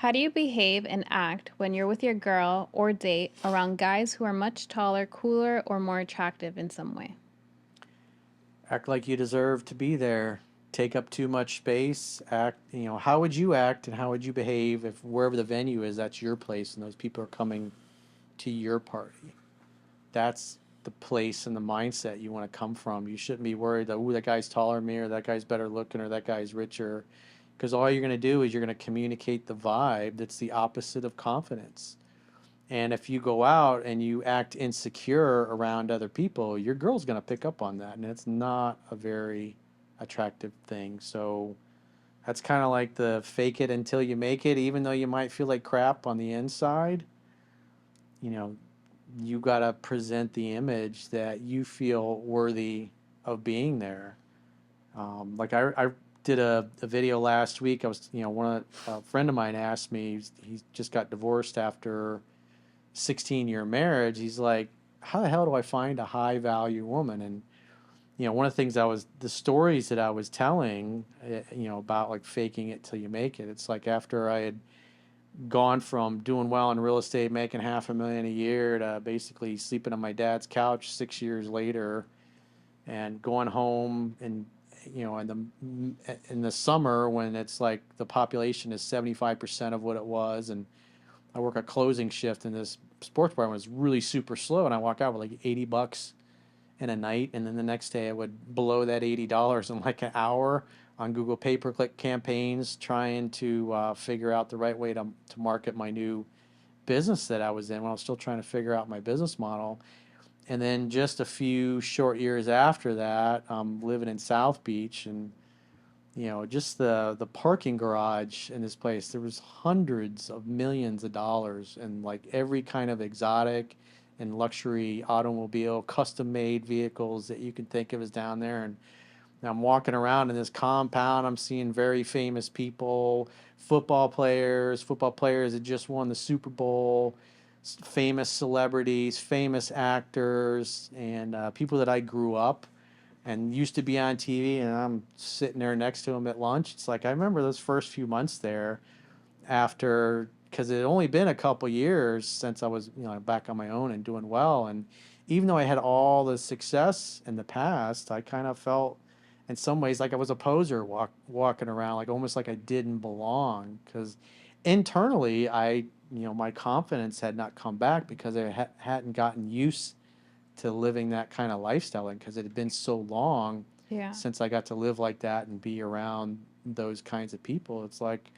How do you behave and act when you're with your girl or date around guys who are much taller, cooler, or more attractive in some way? Act like you deserve to be there. Take up too much space. How would you act and how would you behave if wherever the venue is, that's your place and those people are coming to your party? That's the place and the mindset you want to come from. You shouldn't be worried that, that guy's taller than me or that guy's better looking or that guy's richer. Because all you're going to do is you're going to communicate the vibe that's the opposite of confidence. And if you go out and you act insecure around other people, your girl's going to pick up on that. And it's not a very attractive thing. So that's kind of like the fake it until you make it, even though you might feel like crap on the inside. You know, you got to present the image that you feel worthy of being there. I did a video last week. I was, a friend of mine asked me, he just got divorced after 16-year marriage. He's like, how the hell do I find a high value woman? And one of the things the stories that I was telling, about like faking it till you make it. It's like after I had gone from doing well in real estate, making $500,000 a year, to basically sleeping on my dad's couch 6 years later, and going home and in the summer when it's like the population is 75% of what it was, and I work a closing shift in this sports bar was really super slow, and I walk out with like $80 in a night, and then the next day I would blow that $80 in like an hour on Google pay-per-click campaigns, trying to figure out the right way to market my new business that I was in when I was still trying to figure out my business model. And then just a few short years after that, I'm living in South Beach, and just the parking garage in this place, there was hundreds of millions of dollars and like every kind of exotic and luxury automobile, custom made vehicles that you can think of is down there. And I'm walking around in this compound. I'm seeing very famous people, football players that just won the Super Bowl, famous celebrities, famous actors, and people that I grew up and used to be on TV, and I'm sitting there next to him at lunch. It's like I remember those first few months there after, because it had only been a couple years since I was back on my own and doing well, and even though I had all the success in the past, I kind of felt in some ways like I was a poser walking around, like almost like I didn't belong, because internally my confidence had not come back because I hadn't gotten used to living that kind of lifestyle, and because it had been so long Yeah. since I got to live like that and be around those kinds of people. It's like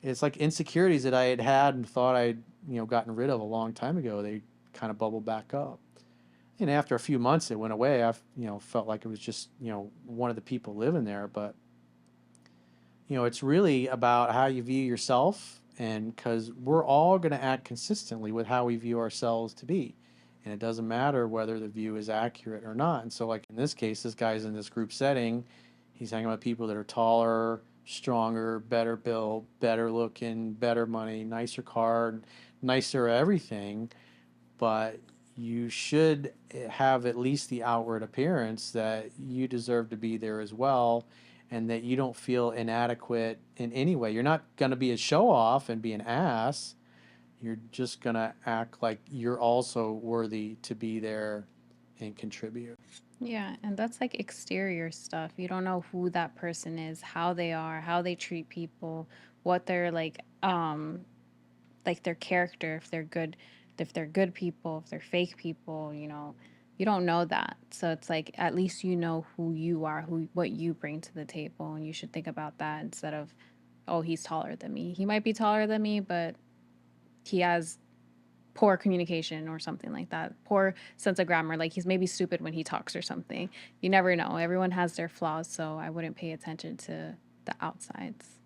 insecurities that I had and thought I'd gotten rid of a long time ago. They kind of bubbled back up, and after a few months it went away. I felt like it was just one of the people living there. But it's really about how you view yourself, and because we're all going to act consistently with how we view ourselves to be, and it doesn't matter whether the view is accurate or not. And so, like in this case, this guy's in this group setting. He's hanging with people that are taller, stronger, better built, better looking, better money, nicer car, nicer everything. But you should have at least the outward appearance that you deserve to be there as well, and that you don't feel inadequate in any way. You're not going to be a show off and be an ass. You're just going to act like you're also worthy to be there and contribute. Yeah, and that's like exterior stuff. You don't know who that person is, how they are, how they treat people, what they're like their character, if they're good people, if they're fake people, you don't know that. So it's like at least you know who you are, who what you bring to the table, and you should think about that instead of, oh, he's taller than me. He might be taller than me, but he has poor communication or something like that. Poor sense of grammar, like he's maybe stupid when he talks or something. You never know. Everyone has their flaws, so I wouldn't pay attention to the outsides.